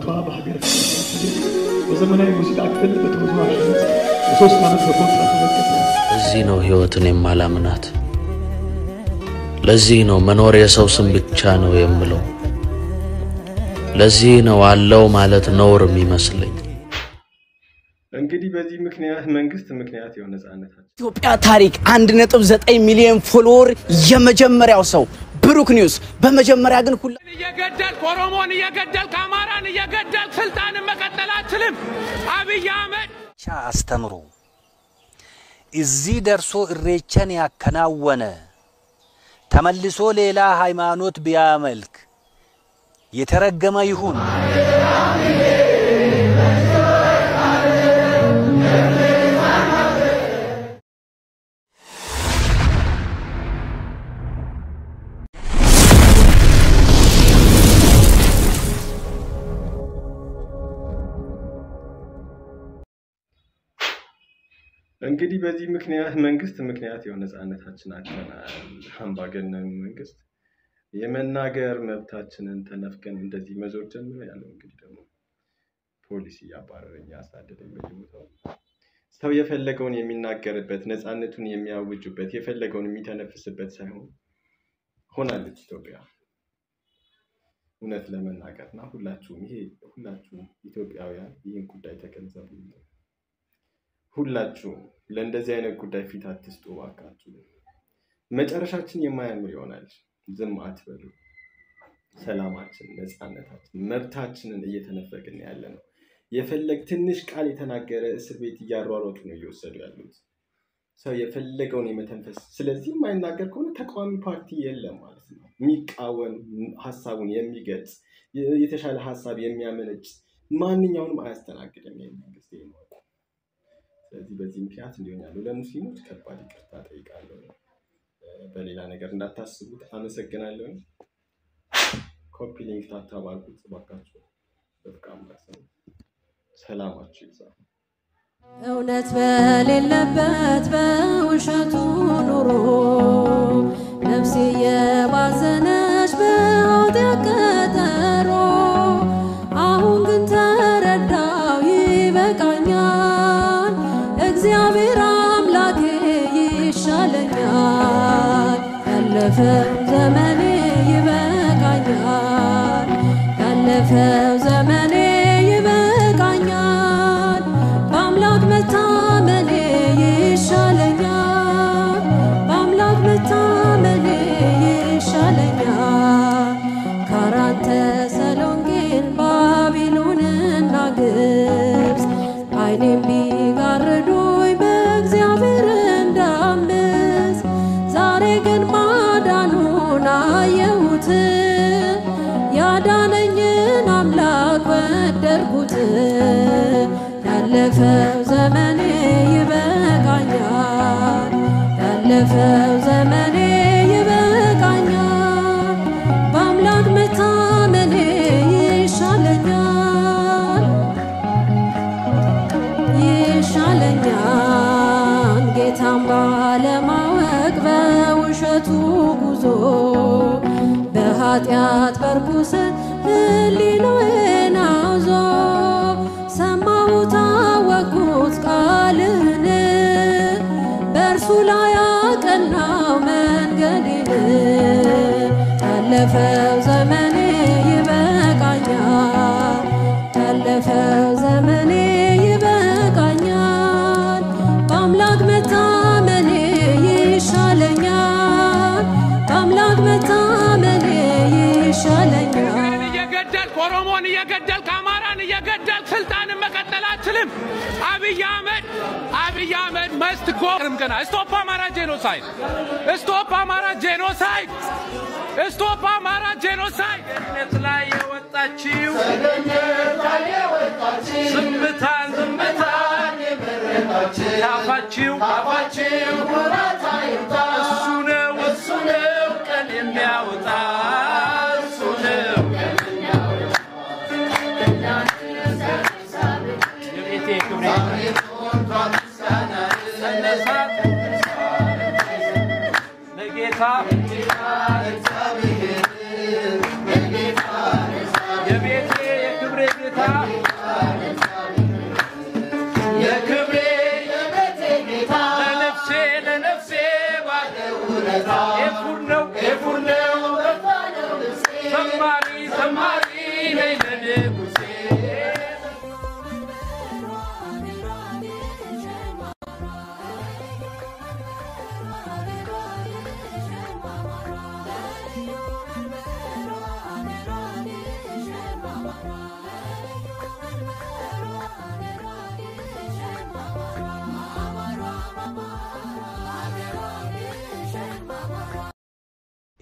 በሀገር በዘመናዊ ሙዚቃ ክፍል በተወዛዋዥ ሶስት ዓመት በኮንትራት ተመከተ እዚህ ነው ህይወትን የማላምናት ለዚህ ነው መኖር የሰው ስም ብቻ ነው የምለው ለዚህ ነው አለው ማለት ነውር የሚመስለኝ እንግዲህ በዚህ ምክንያት መንግስት ምክንያት የሆነ ነፃነታችን ኢትዮጵያ ታሪክ 1.9 ሚሊዮን ፎሎወር የመጀመሪያው ሰው ብሩክ ኒውስ በመጀመሪያ ግን ሁሉ እየገደል ኮሮሞን እየገደል ካማራን እየገደል ስልጣንን መቀጠል አትልም አብይ አህመድ አስተምሩ እዚህ ደርሶ እሬቻን ያከናወነ ተመልሶ ሌላ ሃይማኖት ቢያመልክ የተረገመ ይሁን እንግዲህ በዚህ ምክንያት መንግስት ምክንያት የሆነ ነፃነታችን አጥተናል አምባገነን መንግስት የመናገር መብታችንን ተነፍገን እንደዚህ መዞር ጀምሮ ያለው እንግዲህ ደግሞ ፖሊሲ ያባረረኝ ያሳደደኝ በየቦታው ሰው የፈለገውን የሚናገርበት ነፃነቱን የሚያውጁበት የፈለገውን የሚተነፍስበት ሳይሆን ሆናለች ኢትዮጵያ እውነት ለመናገርና ሁላችሁም ኢትዮጵያውያን ይህን ጉዳይ ተገንዘቡ ሁላችሁ ለእንደዚህ አይነት ጉዳይ ፊት አትስጡ ባካችሁ መጨረሻችን የማያምር ይሆናል ዝም አትበሉ ሰላማችን ነፃነታችን መብታችንን እየተነፈግን ያለነው የፈለግ ትንሽ ቃል የተናገረ እስር ቤት ያሯሯጡ ነው እየወሰዱ ያሉት ሰው የፈለገውን የመተንፈስ ስለዚህ የማይናገር ከሆነ ተቃዋሚ ፓርቲ የለም ማለት ነው የሚቃወም ሐሳቡን የሚገልጽ የተሻለ ሐሳብ የሚያመነጭ ማንኛውንም አያስተናግድም መንግስት ነው ስለዚህ በዚህ ምክንያት እንዲሆን ያለው ለሙስሊሞች ከባድ ይቅርታ ጠይቃለሁ በሌላ ነገር እንዳታስቡት አመሰግናለሁ ኮፒ ሊንክ ታታባልኩት ባካችሁ በጣም ሰላማችሁ ይብዛ እውነት በሌለበት በውሸቱ ኑሮ ነፍሴ የባዘነች በኃጢአት ቀጠሮ አሁን ግን ተረዳው ይበቃኛል እግዚአብሔር አምላኬ ይሻለኛል ያለፈው ዘመኔ ይበቃኛል ያለፈው ዘመኔ ይበቃኛል በአምላክ መታመኔ ይሻለኛል በአምላክ መታመኔ ይሻለኛል ከአራት ተሰሎንቄን ባቢሎንና ግብፅ አይኔም ቢጋርዱኝ በእግዚአብሔር እንዳምፅ ዛሬ ግን ማዳኑን አየሁት ያዳነኝን አምላክ ወደድኩት ያለፈው ዘመኔ ይበቃኛል ያለፈው ዘመኔ ይበቃኛል በአምላክ መታመኔ ይሻለኛል ይሻለኛል ጌታን ባለማወቅ በውሸቱ ጉዞ በኃጢአት በርኩሰት ህሊናዬን አውዞ ሰማሁት አወቅሁት ቃልህን በእርሱ ላይ አቀናው መንገዴን ያለፈው ዘመኔ ይበቃኛል ያለፈው ዘመኔ ይበቃኛል በአምላክ መታመኔ ይሻለኛል በአምላክ መታመኔ ይሻለኛል እየገደል ኮሮሞን እየገደል ካማራን እየገደል ስልጣንን መቀጠል አትልም አብይ አህመድ must go stop Amara genocide stop Amara genocide stop Amara genocide net ላይ የወጣችው ዝምታን የመረጣችው ያፋችው እሱ ነው ቀን የሚያወጣ እሱ ነው የቤቴ ክብሬ ለጌታ የቤቴ የክብሬ ጌታ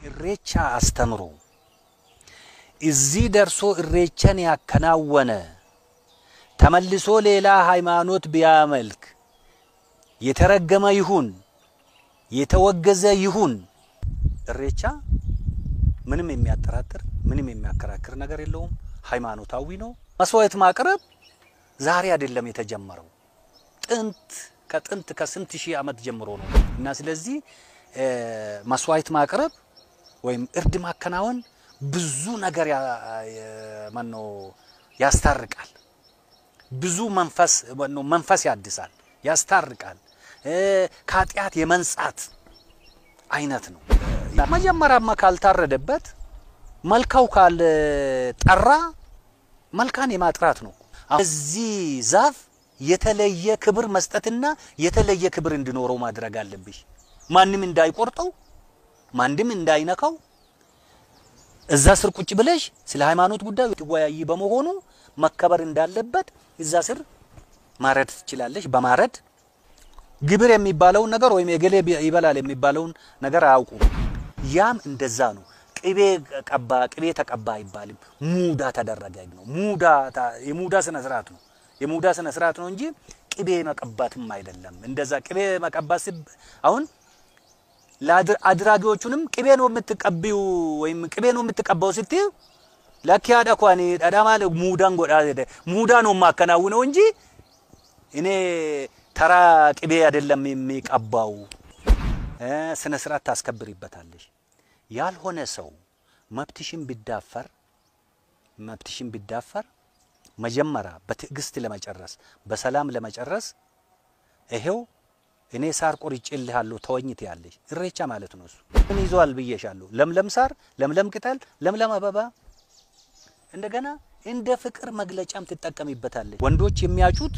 ኢሬቻ አስተምሮ እዚህ ደርሶ ኢሬቻን ያከናወነ ተመልሶ ሌላ ሃይማኖት ቢያመልክ የተረገመ ይሁን የተወገዘ ይሁን ኢሬቻ ምንም የሚያጠራጥር ምንም የሚያከራክር ነገር የለውም። ሃይማኖታዊ ነው። መስዋዕት ማቅረብ ዛሬ አይደለም የተጀመረው ከጥንት ከስንት ሺህ ዓመት ጀምሮ ነው እና ስለዚህ መስዋዕት ማቅረብ ወይም እርድ ማከናወን ብዙ ነገር ያስታርቃል። ብዙ መንፈስ ያድሳል፣ ያስታርቃል። ከኃጢአት የመንጻት አይነት ነው። መጀመሪያማ ካልታረደበት መልካው ካልጠራ መልካን የማጥራት ነው። እዚህ ዛፍ የተለየ ክብር መስጠትና የተለየ ክብር እንዲኖረው ማድረግ አለብሽ። ማንንም እንዳይቆርጠው ማንንም እንዳይነካው እዛ ስር ቁጭ ብለሽ ስለ ሃይማኖት ጉዳይ ትወያይ በመሆኑ መከበር እንዳለበት እዛ ስር ማረድ ትችላለሽ። በማረድ ግብር የሚባለው ነገር ወይም የገሌ ይበላል የሚባለው ነገር አያውቁ። ያም እንደዛ ነው። ቅቤ ተቀባ አይባልም። ሙዳ ተደረገ ነው። የሙዳ ስነ ስርዓት ነው። የሙዳ ስነ ስርዓት ነው እንጂ ቅቤ መቀባትም አይደለም። እንደዛ ቅቤ መቀባት አሁን ለአድራጊዎቹንም ቅቤ ነው የምትቀቢው ወይም ቅቤ ነው የምትቀባው ስትይ ለኪያ ዳኳኒ ዳዳማለ ሙዳን ጎዳ ሙዳ ነው ማከናውነው እንጂ እኔ ተራ ቅቤ አይደለም የሚቀባው። ስነ ስርዓት ታስከብሪበታለሽ። ያልሆነ ሰው መብትሽን ቢዳፈር መጀመሪያ በትዕግስት ለመጨረስ በሰላም ለመጨረስ ይሄው እኔ ሳር ቆርጬልሃለሁ ተወኝት ያለሽ ኢሬቻ ማለት ነው። እሱ ምን ይዟል ብዬሻለሁ። ለምለም ሳር፣ ለምለም ቅጠል፣ ለምለም አበባ እንደገና እንደ ፍቅር መግለጫም ትጠቀሚበታለሽ። ወንዶች የሚያጩት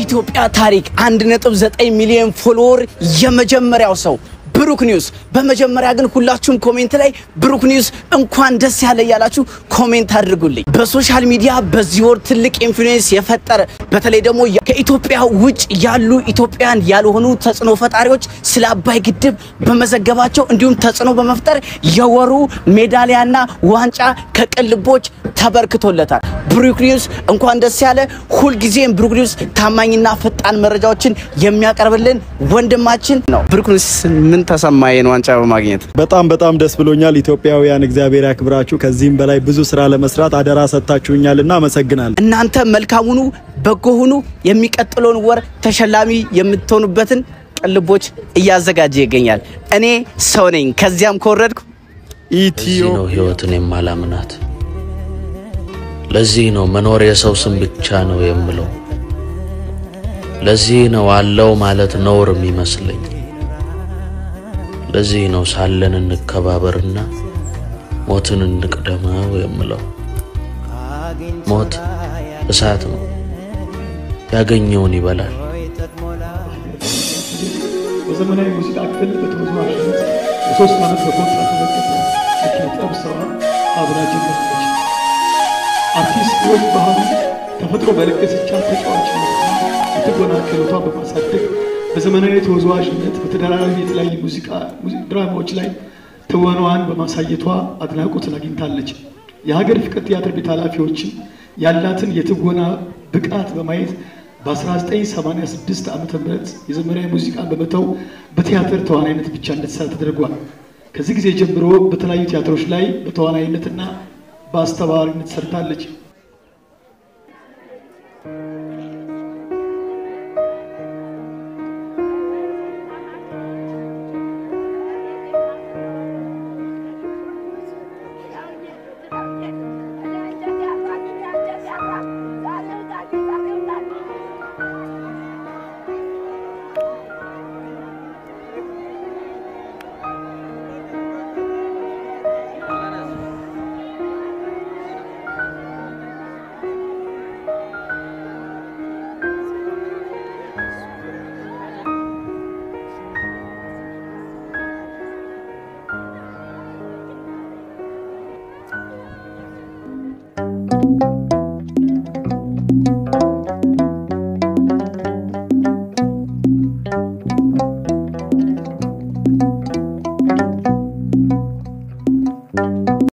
ኢትዮጵያ ታሪክ 1.9 ሚሊዮን ፎሎወር የመጀመሪያው ሰው ብሩክ ኒውስ። በመጀመሪያ ግን ሁላችሁም ኮሜንት ላይ ብሩክ ኒውስ እንኳን ደስ ያለ ያላችሁ ኮሜንት አድርጉልኝ። በሶሻል ሚዲያ በዚህ ወር ትልቅ ኢንፍሉዌንስ የፈጠረ በተለይ ደግሞ ከኢትዮጵያ ውጭ ያሉ ኢትዮጵያን ያልሆኑ ተጽዕኖ ፈጣሪዎች ስለ አባይ ግድብ በመዘገባቸው እንዲሁም ተጽዕኖ በመፍጠር የወሩ ሜዳሊያና ዋንጫ ከቅልቦች ተበርክቶለታል። ብሩክ ኒውስ እንኳን ደስ ያለ። ሁሉ ጊዜም ብሩክ ኒውስ ታማኝና ፈጣን መረጃዎችን የሚያቀርብልን ወንድማችን ነው። ብሩክ ኒውስ ምን ተሰማየን ዋንጫ በማግኘት? በጣም ደስ ብሎኛል። ኢትዮጵያውያን እግዚአብሔር ያክብራችሁ። ከዚህም በላይ ብዙ ስራ ለመስራት አደራ ሰጣችሁኛልና አመሰግናለሁ። እናንተ መልካሙኑ በጎሁኑ የሚቀጥለውን ወር ተሸላሚ የምትሆኑበትን ቅልቦች እያዘጋጀ ይገኛል። እኔ ሰው ነኝ። ከዚያም ከወረድኩ ኢትዮ ነው ህይወትን የማላምናት። ለዚህ ነው መኖር የሰው ስም ብቻ ነው የምለው። ለዚህ ነው አለው ማለት ነውር የሚመስለኝ። ለዚህ ነው ሳለን እንከባበርና ሞትን እንቅደመው የምለው። ሞት እሳት ነው፣ ያገኘውን ይበላል። በዘመናዊ ሙዚቃ ክፍል በተወዛዋዥነት ለ3 ዓመት በኮንትራት ተዘግታ ለኪነጥበብ ስራ አብራ ጀመረች። አርቲስት ህይወት ባህሩ ተፈጥሮ በለገሰቻ ተጫዋችነት የትወና ክህሎቷን በማሳደግ በዘመናዊ ተወዛዋዥነት በተደራራቢ የተለያዩ ሙዚቃ ድራማዎች ላይ ትወናዋን በማሳየቷ አድናቆትን አግኝታለች። የሀገር ፍቅር ቲያትር ቤት ኃላፊዎችም ያላትን የትወና ብቃት በማየት በ1986 ዓ.ም የዘመናዊ ሙዚቃን በመተው በቲያትር ተዋናይነት ብቻ እንድትሰራ ተደርጓል። ከዚህ ጊዜ ጀምሮ በተለያዩ ቲያትሮች ላይ በተዋናይነትና በአስተባባሪነት ሰርታለች።